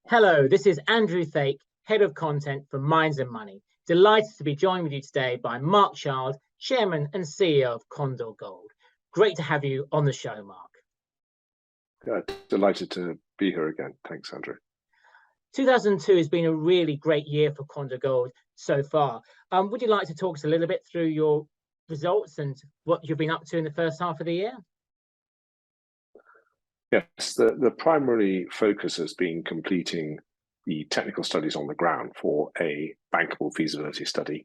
Hello, this is Andrew Thake, Head of Content for Minds and Money. Delighted to be joined with you today by Mark Child, Chairman and CEO of Condor Gold. Great to have you on the show, Mark. Delighted to be here again. Thanks, Andrew. 2002 has been a really great year for Condor Gold so far. Would you like to talk us a little bit through your results and what you've been up to in the first half of the year? Yes, the primary focus has been completing the technical studies on the ground for a bankable feasibility study.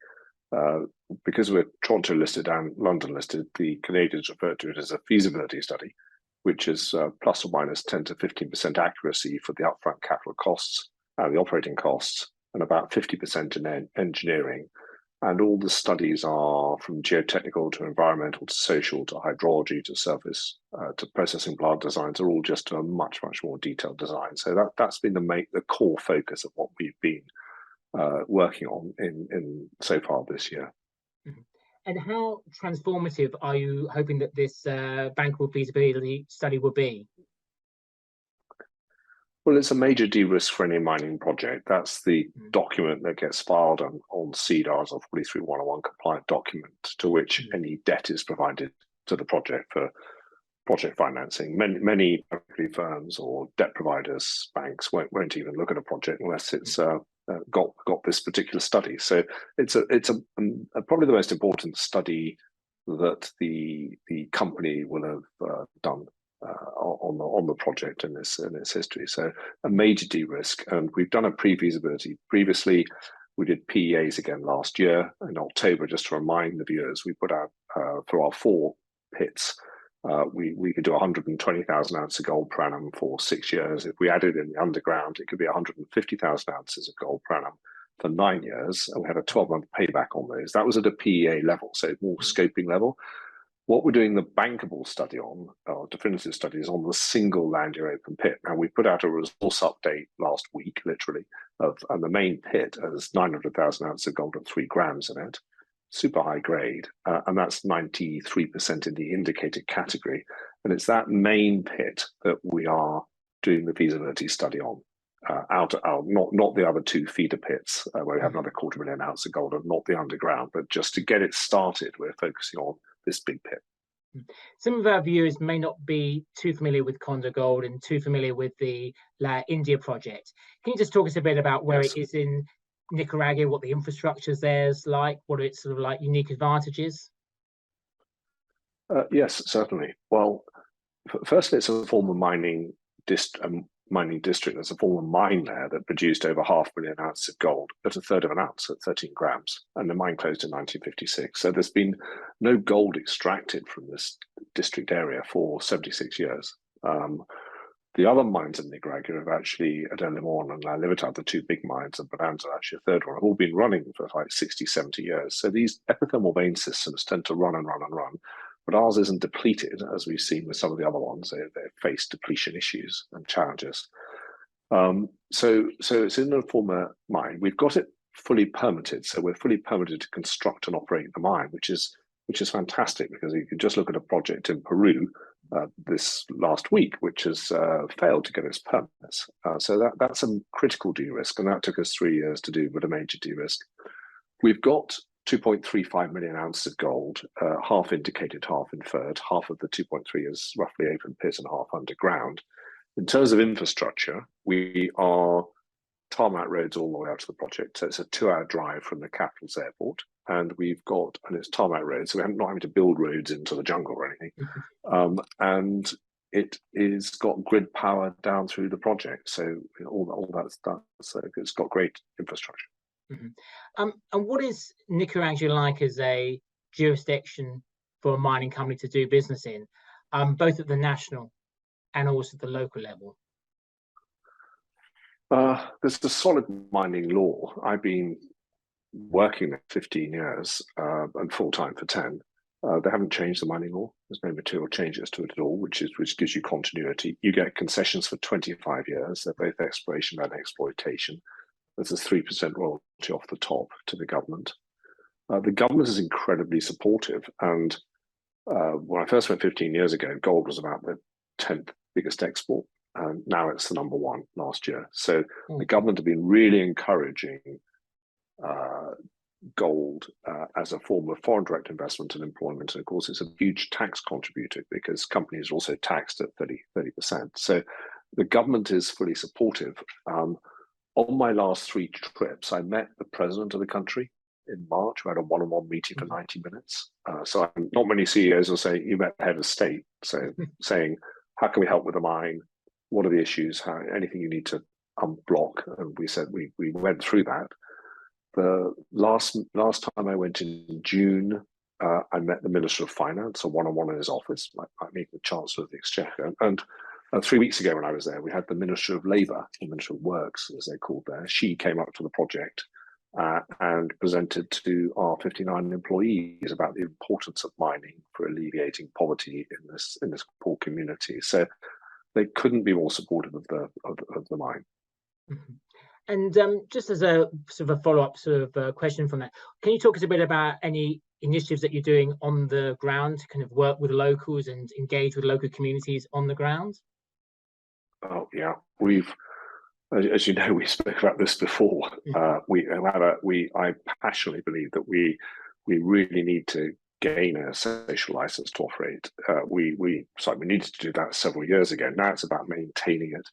Because we're Toronto listed and London listed, the Canadians refer to it as a feasibility study, which is plus or minus 10 to 15% accuracy for the upfront capital costs and the operating costs, and about 50% in engineering. And all the studies are from geotechnical to environmental to social to hydrology to surface to processing plant designs are all just a much more detailed design. So that's been the core focus of what we've been working on in so far this year. And how transformative are you hoping that this bankable feasibility study will be? Well, it's a major de-risk for any mining project. That's the document that gets filed on CEDAR as a 43-101 compliant document to which any debt is provided to the project for project financing. Many firms or debt providers, banks won't even look at a project unless it's got this particular study. So it's probably the most important study that the company will have done on the project in its history. So a major de-risk, and we've done a pre-feasibility previously. We did PEAs again last year in October. Just to remind the viewers, we put out for our 4 pits, we could do 120,000 ounces of gold per annum for 6 years. If we added in the underground, it could be 150,000 ounces of gold per annum for 9 years, and we had a 12-month payback on those. That was at a PEA level, so more scoping level. What we're doing the bankable study on, or definitive studies on the single Landier open pit. Now, we put out a resource update last week, literally, and the main pit has 900,000 ounces of gold at 3 grams in it, super high grade, and that's 93% in the indicated category. And it's that main pit that we are doing the feasibility study on. Not the other 2 feeder pits where we have another 250,000 ounces of gold, and not the underground, but just to get it started, we're focusing on this big pit. Some of our viewers may not be too familiar with Condor Gold and too familiar with the La India project. Can you just talk us a bit about where it is in Nicaragua, what the infrastructure there is like, what are its sort of like unique advantages? Yes, certainly. Well, firstly, it's a former mining district. There's a former mine there that produced over 500,000 ounces of gold at a third of an ounce at 13 grams, and the mine closed in 1956. So there's been no gold extracted from this district area for 76 years. The other mines in Nicaragua have actually, at El Limón and La Libertad, the 2 big mines, and Bonanza, actually a third one, have all been running for like 60, 70 years. So these epithermal vein systems tend to run and run and run. But ours isn't depleted, as we've seen with some of the other ones. They face depletion issues and challenges. So it's in a former mine. We've got it fully permitted, so we're fully permitted to construct and operate the mine, which is fantastic, because you can just look at a project in Peru this last week, which has failed to get its permits. So that's a critical de-risk, and that took us 3 years to do, but a major de-risk. We've got 2.35 million ounces of gold, half indicated, half inferred. Half of the 2.3 is roughly open pit and half underground. In terms of infrastructure, we are tarmac roads all the way out to the project. So it's a 2-hour drive from the capital's airport, and it's tarmac roads, so we're not having to build roads into the jungle or anything. And it is got grid power down through the project, so all that's done. So it's got great infrastructure. And what is Nicaragua like as a jurisdiction for a mining company to do business in, both at the national and also the local level? There's a solid mining law. I've been working there 15 years and full-time for 10. They haven't changed the mining law. There's no material changes to it at all, which gives you continuity. You get concessions for 25 years. They're both exploration and exploitation. There's a 3% royalty off the top to the government. The government is incredibly supportive. And when I first went 15 years ago, gold was about the 10th biggest export. and now it's the number one last year. So the government have been really encouraging gold as a form of foreign direct investment and employment. And of course, it's a huge tax contributor because companies are also taxed at 30%. So the government is fully supportive. On my last 3 trips, I met the president of the country in March. We had a one-on-one meeting for 90 minutes. So not many CEOs will say, you met the head of state. So saying, how can we help with the mine? What are the issues? Anything you need to unblock? And we said, we went through that. The last time I went in June, I met the Minister of Finance, a one-on-one in his office, like meeting the Chancellor of the Exchequer. And 3 weeks ago when I was there, we had the Minister of Labour, or Minister of Works, as they're called there. She came up to the project and presented to our 59 employees about the importance of mining for alleviating poverty in this poor community. So they couldn't be more supportive of the mine. Mm-hmm. And just as a sort of a follow-up sort of question from that, can you talk us a bit about any initiatives that you're doing on the ground to kind of work with locals and engage with local communities on the ground? Oh yeah, as you know, we spoke about this before. I passionately believe that we really need to gain a social license to operate. We needed to do that several years ago. Now it's about maintaining it.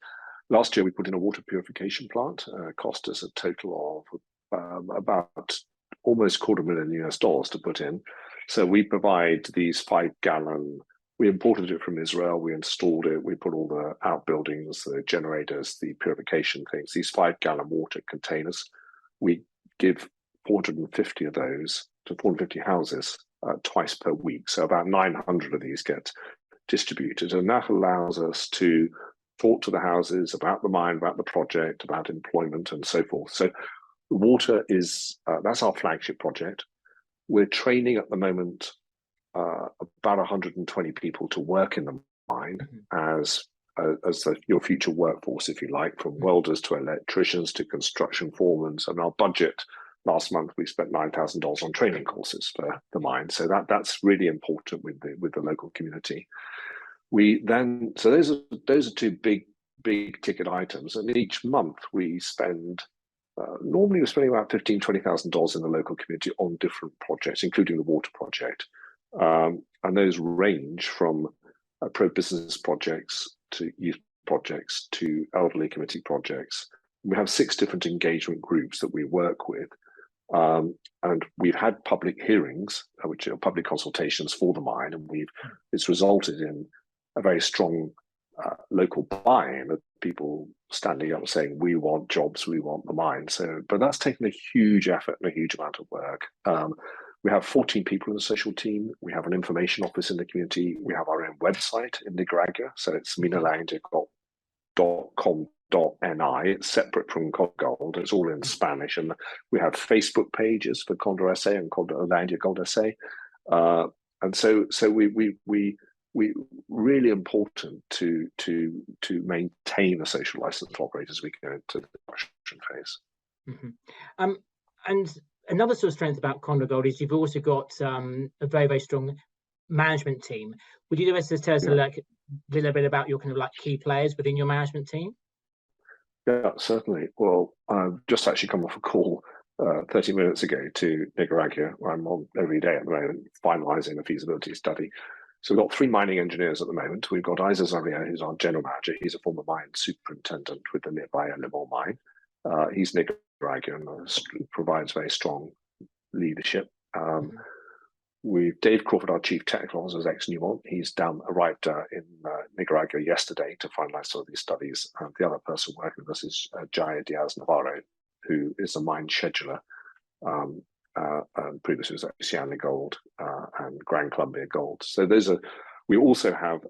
Last year, we put in a water purification plant, cost us a total of about almost $250,000 to put in. So we provide these 5-gallon, we imported it from Israel, we installed it, we put all the outbuildings, the generators, the purification things, these 5-gallon water containers. We give 450 of those to 450 houses twice per week. So about 900 of these get distributed. And that allows us to talk to the houses about the mine, about the project, about employment and so forth. So water is, that's our flagship project. We're training at the moment about 120 people to work in the mine as your future workforce, if you like, from welders to electricians to construction foremen. And our budget last month, we spent $9,000 on training courses for the mine. So that's really important with the local community. So those are 2 big ticket items, and each month we spend. Normally, we're spending about $15,000-$20,000 in the local community on different projects, including the water project, and those range from pro-business projects to youth projects to elderly committee projects. We have 6 different engagement groups that we work with, and we've had public hearings, which are public consultations for the mine, and it's resulted in a very strong local buy-in of people standing up and saying, we want jobs, we want the mine. So, but that's taken a huge effort and a huge amount of work. We have 14 people in the social team. We have an information office in the community. We have our own website in Nicaragua. So it's minalandia.com.ni. It's separate from Condor Gold. It's all in Spanish. And we have Facebook pages for Condor SA and Condor Landia Gold SA. And so we really important to maintain a social license to operate as we go into the production phase. Mm-hmm. And another sort of strength about Condor Gold is you've also got a very, very strong management team. Would you just tell us a little bit about your kind of like key players within your management team? Yeah, certainly. Well, I've just actually come off a call 30 minutes ago to Nicaragua, where I'm on every day at the moment, finalizing a feasibility study. So we've got 3 mining engineers at the moment. We've got Isa Zaria, who's our general manager. He's a former mine superintendent with the nearby Limon mine. He's Nicaraguan and provides very strong leadership. Dave Crawford, our chief technical officer, is ex-Newmont. He's arrived in Nicaragua yesterday to finalize some of these studies. The other person working with us is Jaya Diaz Navarro, who is a mine scheduler. And previously was at Siana Gold and Gran Colombia Gold. So we also have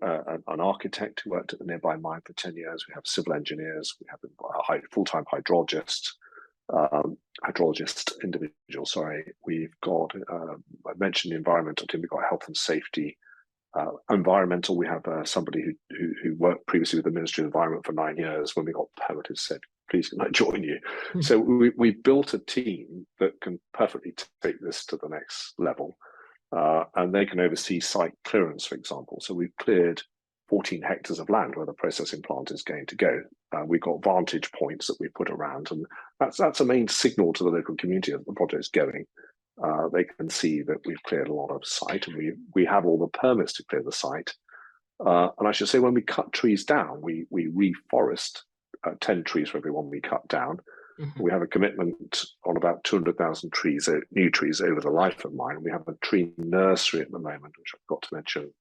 an architect who worked at the nearby mine for 10 years. We have civil engineers. We have a full-time hydrologist individual. Sorry, we've got. I mentioned the environmental team. We've got health and safety. Environmental. We have somebody who worked previously with the Ministry of Environment for 9 years. When we got permitted, said, please can I join you? So we built a team that can perfectly take this to the next level, and they can oversee site clearance, for example. So we've cleared 14 hectares of land where the processing plant is going to go. We've got vantage points that we put around, and that's a main signal to the local community that the project's going. They can see that we've cleared a lot of site, and we have all the permits to clear the site. And I should say, when we cut trees down, we reforest 10 trees for every one we cut down. We have a commitment on about 200,000 trees, new trees over the life of mine. We have a tree nursery at the moment, which I've got to mention,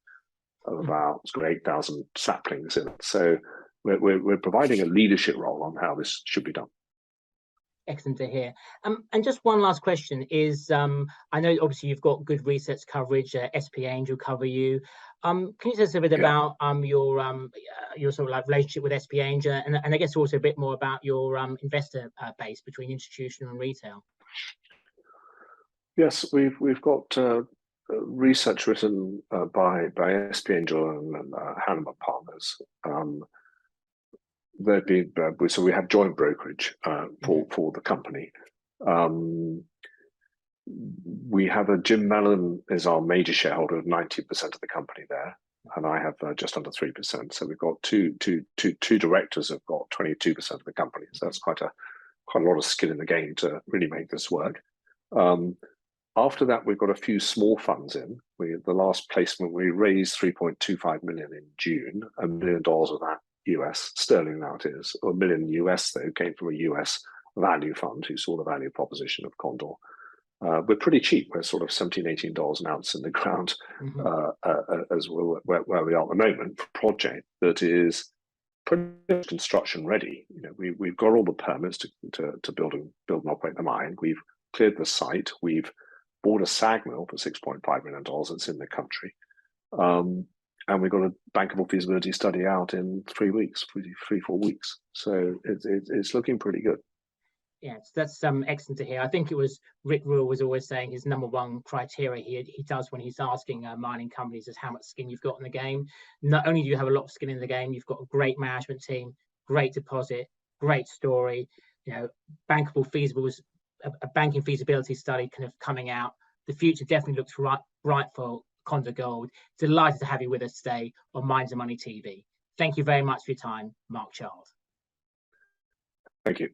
of about 8,000 saplings in it. So we're providing a leadership role on how this should be done. Excellent to hear. And just one last question is, I know obviously you've got good research coverage, SP Angel cover you. Can you tell us a bit about your sort of like relationship with SP Angel, and I guess also a bit more about your investor base between institutional and retail? Yes, we've got research written by SP Angel and Hannibal Partners. They've been so we have joint brokerage for the company. We have Jim Mellon is our major shareholder of 90% of the company there, and I have just under 3%. So we've got two directors have got 22% of the company. So that's quite a lot of skin in the game to really make this work. After that, we've got a few small funds in. The last placement, we raised 3.25 million in June, $1 million of that US sterling now it is, or $1 million US though came from a US value fund who saw the value proposition of Condor. We're pretty cheap. We're sort of $17, $18 an ounce in the ground, as where we are at the moment for a project that is pretty much construction ready. You know, we've got all the permits to build and operate the mine. We've cleared the site. We've bought a SAG mill for $6.5 million that's in the country. And we've got a bankable feasibility study out in 3 weeks, 4 weeks. So it's looking pretty good. Yes, that's excellent to hear. I think it was Rick Rule was always saying his number one criteria he does when he's asking mining companies is how much skin you've got in the game. Not only do you have a lot of skin in the game, you've got a great management team, great deposit, great story. You know, bankable feasibles, a banking feasibility study kind of coming out. The future definitely looks bright for Condor Gold. Delighted to have you with us today on Minds and Money TV. Thank you very much for your time, Mark Charles. Thank you.